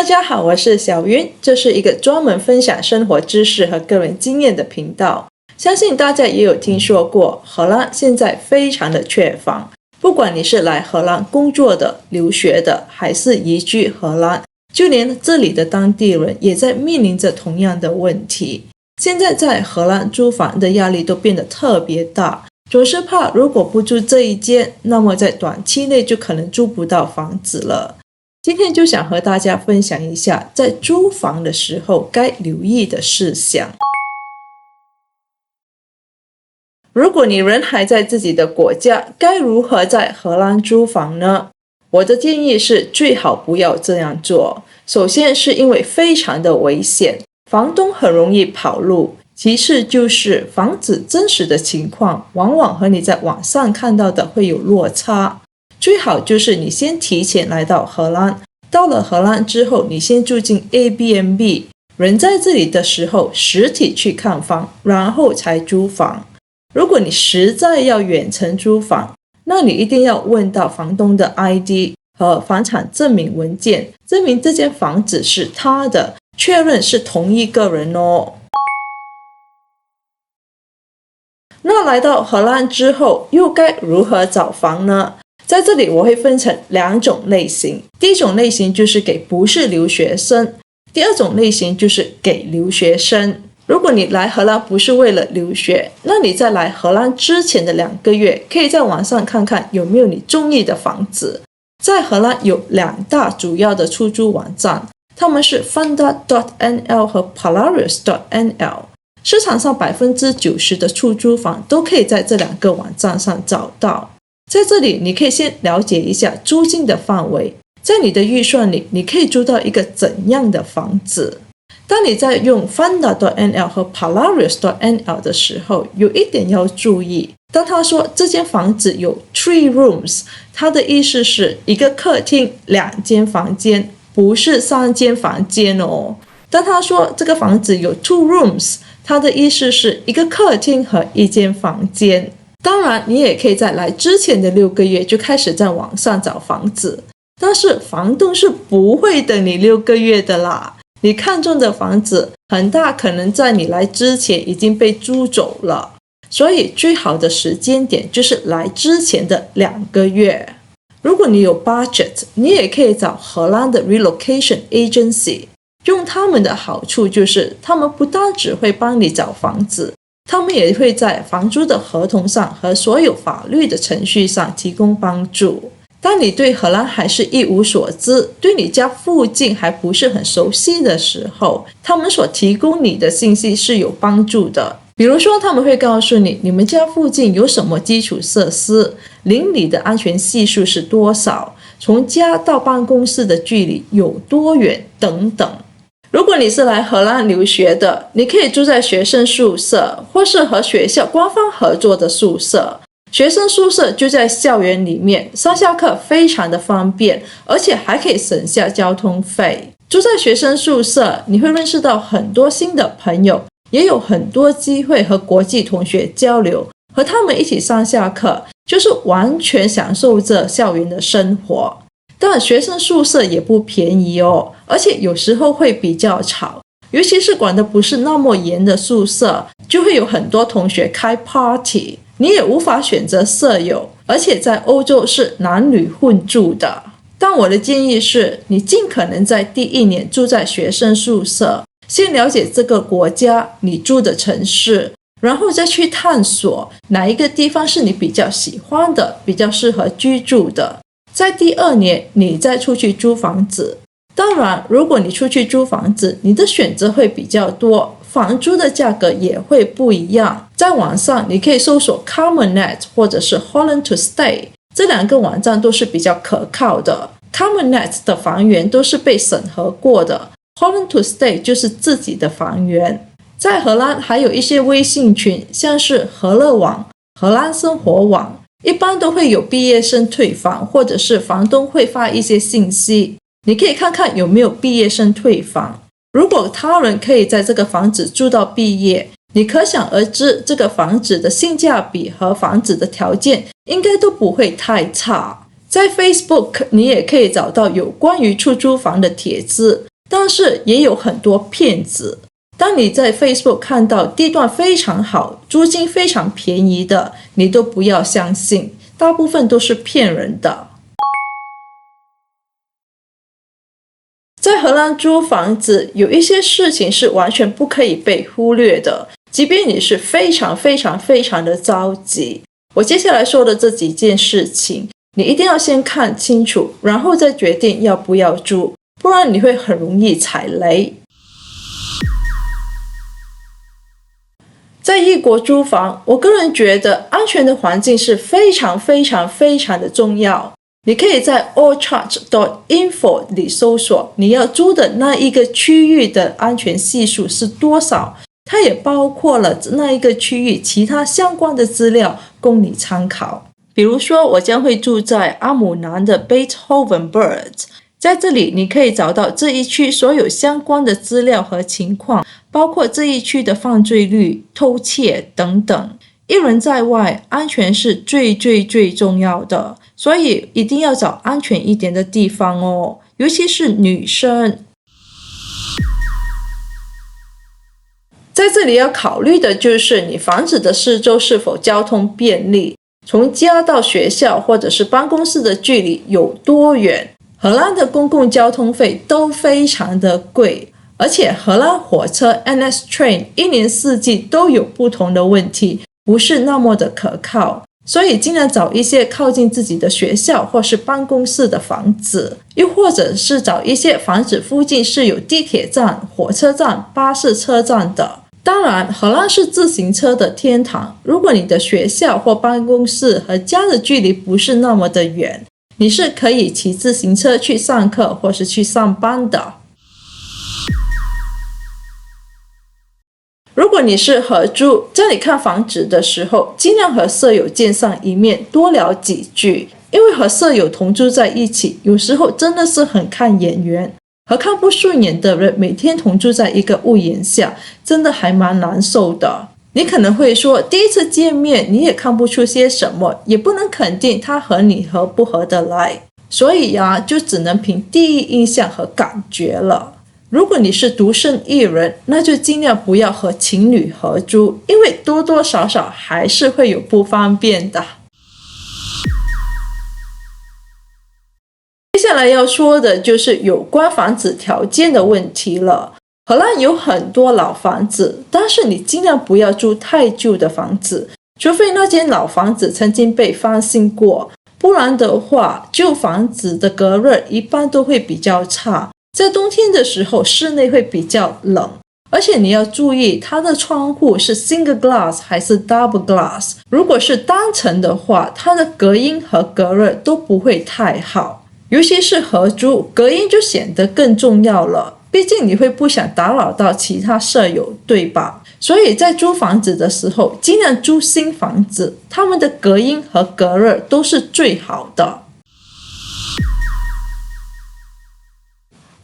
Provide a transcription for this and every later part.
大家好，我是小云，这是一个专门分享生活知识和个人经验的频道。相信大家也有听说过，荷兰现在非常的缺房，不管你是来荷兰工作的、留学的，还是移居荷兰，就连这里的当地人也在面临着同样的问题。现在在荷兰租房的压力都变得特别大，总是怕如果不住这一间，那么在短期内就可能租不到房子了。今天就想和大家分享一下在租房的时候该留意的事项。如果你人还在自己的国家，该如何在荷兰租房呢？我的建议是最好不要这样做。首先是因为非常的危险，房东很容易跑路，其次就是房子真实的情况往往和你在网上看到的会有落差。最好就是你先提前来到荷兰，到了荷兰之后，你先住进 Airbnb， 人在这里的时候实体去看房，然后才租房。如果你实在要远程租房，那你一定要问到房东的 ID 和房产证明文件，证明这间房子是他的，确认是同一个人哦。那来到荷兰之后，又该如何找房呢？在这里我会分成两种类型，第一种类型就是给不是留学生，第二种类型就是给留学生。如果你来荷兰不是为了留学，那你在来荷兰之前的2个月，可以在网上看看有没有你中意的房子。在荷兰有2大主要的出租网站，他们是 Funda.nl 和 Polarius.nl， 市场上 90% 的出租房都可以在这2个网站上找到。在这里你可以先了解一下租金的范围，在你的预算里你可以租到一个怎样的房子。当你在用 Funda.nl 和 Polarius.nl 的时候，有一点要注意，当他说这间房子有 3 rooms， 他的意思是一个客厅2间房间，不是3间房间哦。当他说这个房子有 2 rooms， 他的意思是一个客厅和1间房间。当然你也可以在来之前的6个月就开始在网上找房子，但是房东是不会等你6个月的啦。你看中的房子很大可能在你来之前已经被租走了，所以最好的时间点就是来之前的2个月。如果你有 budget， 你也可以找荷兰的 relocation agency， 用他们的好处就是他们不单只会帮你找房子，他们也会在房租的合同上和所有法律的程序上提供帮助。当你对荷兰还是一无所知，对你家附近还不是很熟悉的时候，他们所提供你的信息是有帮助的。比如说他们会告诉你，你们家附近有什么基础设施，邻里的安全系数是多少，从家到办公室的距离有多远等等。如果你是来荷兰留学的，你可以住在学生宿舍，或是和学校官方合作的宿舍。学生宿舍就在校园里面，上下课非常的方便，而且还可以省下交通费。住在学生宿舍，你会认识到很多新的朋友，也有很多机会和国际同学交流，和他们一起上下课，就是完全享受着校园的生活。但学生宿舍也不便宜哦，而且有时候会比较吵，尤其是管得不是那么严的宿舍，就会有很多同学开 party， 你也无法选择舍友，而且在欧洲是男女混住的。但我的建议是，你尽可能在第1年住在学生宿舍，先了解这个国家，你住的城市，然后再去探索哪一个地方是你比较喜欢的，比较适合居住的。在第2年你再出去租房子。当然如果你出去租房子，你的选择会比较多，房租的价格也会不一样。在网上你可以搜索 Carmennet 或者是 Holland to Stay， 这2个网站都是比较可靠的。 Carmennet 的房源都是被审核过的， Holland to Stay 就是自己的房源。在荷兰还有一些微信群，像是荷乐网、荷兰生活网，一般都会有毕业生退房，或者是房东会发一些信息，你可以看看有没有毕业生退房。如果他人可以在这个房子住到毕业，你可想而知这个房子的性价比和房子的条件应该都不会太差。在 Facebook 你也可以找到有关于出租房的帖子，但是也有很多骗子。当你在 Facebook 看到地段非常好、租金非常便宜的，你都不要相信，大部分都是骗人的。在荷兰租房子，有一些事情是完全不可以被忽略的，即便你是非常的着急。我接下来说的这几件事情，你一定要先看清楚，然后再决定要不要租，不然你会很容易踩雷。在异国租房，我个人觉得安全的环境是非常的重要。你可以在 allcharts.info 里搜索你要租的那一个区域的安全系数是多少，它也包括了那一个区域其他相关的资料供你参考。比如说，我将会住在阿姆南的 Beethovenberg， 在这里你可以找到这一区所有相关的资料和情况，包括这一区的犯罪率、偷窃等等。一人在外，安全是最重要的，所以一定要找安全一点的地方哦，尤其是女生。在这里要考虑的就是你房子的四周是否交通便利，从家到学校或者是办公室的距离有多远。荷兰的公共交通费都非常的贵，而且荷兰火车 NS Train 一年四季都有不同的问题，不是那么的可靠，所以尽量找一些靠近自己的学校或是办公室的房子，又或者是找一些房子附近是有地铁站、火车站、巴士车站的。当然，荷兰是自行车的天堂，如果你的学校或办公室和家的距离不是那么的远，你是可以骑自行车去上课或是去上班的。如果你是合租，在你看房子的时候，尽量和舍友见上一面，多聊几句，因为和舍友同住在一起，有时候真的是很看眼缘，和看不顺眼的人每天同住在一个屋檐下，真的还蛮难受的。你可能会说，第一次见面你也看不出些什么，也不能肯定他和你合不合得来，所以就只能凭第一印象和感觉了。如果你是独身一人，那就尽量不要和情侣合租，因为多多少少还是会有不方便的。接下来要说的就是有关房子条件的问题了。荷兰有很多老房子，但是你尽量不要住太旧的房子，除非那间老房子曾经被翻新过，不然的话，旧房子的隔热一般都会比较差，在冬天的时候室内会比较冷，而且你要注意它的窗户是 single glass 还是 double glass， 如果是单层的话，它的隔音和隔热都不会太好，尤其是合租，隔音就显得更重要了，毕竟你会不想打扰到其他舍友，对吧？所以在租房子的时候，尽量租新房子，他们的隔音和隔热都是最好的。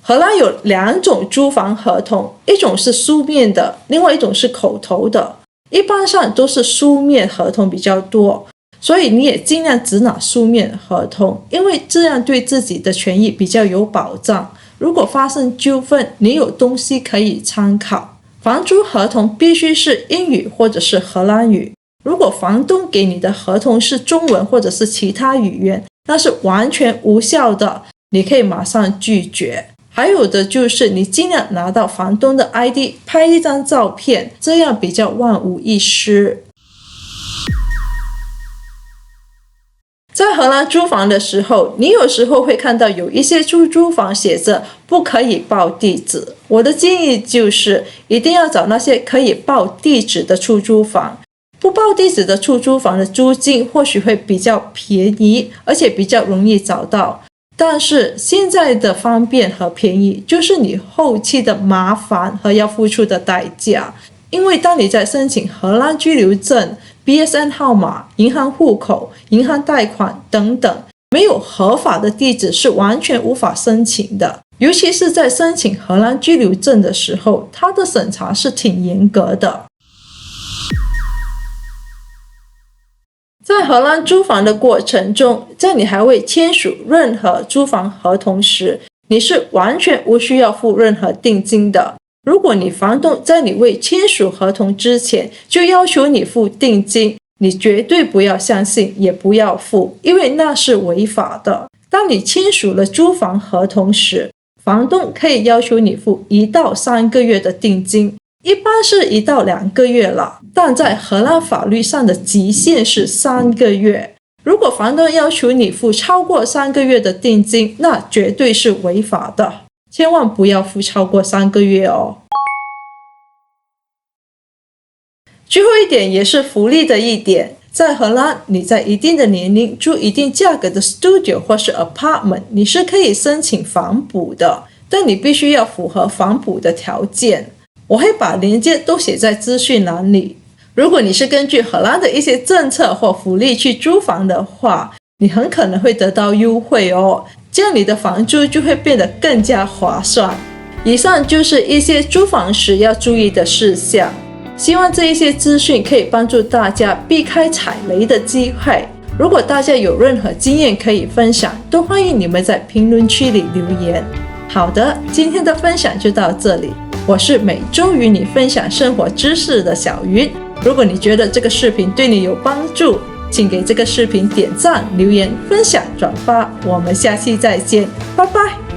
荷兰有两种租房合同，一种是书面的，另外一种是口头的，一般上都是书面合同比较多，所以你也尽量只拿书面合同，因为这样对自己的权益比较有保障，如果发生纠纷，你有东西可以参考。房租合同必须是英语或者是荷兰语，如果房东给你的合同是中文或者是其他语言，那是完全无效的，你可以马上拒绝。还有的就是你尽量拿到房东的 ID 拍一张照片，这样比较万无一失。在荷兰租房的时候，你有时候会看到有一些出租房写着不可以报地址，我的建议就是一定要找那些可以报地址的出租房，不报地址的出租房的租金或许会比较便宜，而且比较容易找到，但是现在的方便和便宜就是你后期的麻烦和要付出的代价，因为当你在申请荷兰居留证、BSN 号码、银行户口、银行贷款等等，没有合法的地址是完全无法申请的，尤其是在申请荷兰居留证的时候，它的审查是挺严格的。在荷兰租房的过程中，在你还未签署任何租房合同时，你是完全无需要付任何定金的。如果你房东在你未签署合同之前就要求你付定金，你绝对不要相信，也不要付，因为那是违法的。当你签署了租房合同时，房东可以要求你付1到3个月的定金，一般是1到2个月了，但在荷兰法律上的极限是3个月。如果房东要求你付超过3个月的定金，那绝对是违法的，千万不要付超过3个月哦。最后一点也是福利的一点，在荷兰，你在一定的年龄住一定价格的 studio 或是 apartment， 你是可以申请房补的，但你必须要符合房补的条件。我会把链接都写在资讯栏里。如果你是根据荷兰的一些政策或福利去租房的话，你很可能会得到优惠哦，这样你的房租就会变得更加划算。以上就是一些租房时要注意的事项。希望这一些资讯可以帮助大家避开踩雷的机会。如果大家有任何经验可以分享，都欢迎你们在评论区里留言。好的，今天的分享就到这里。我是每周与你分享生活知识的小云。如果你觉得这个视频对你有帮助，请给这个视频点赞、留言、分享、转发。我们下期再见，拜拜。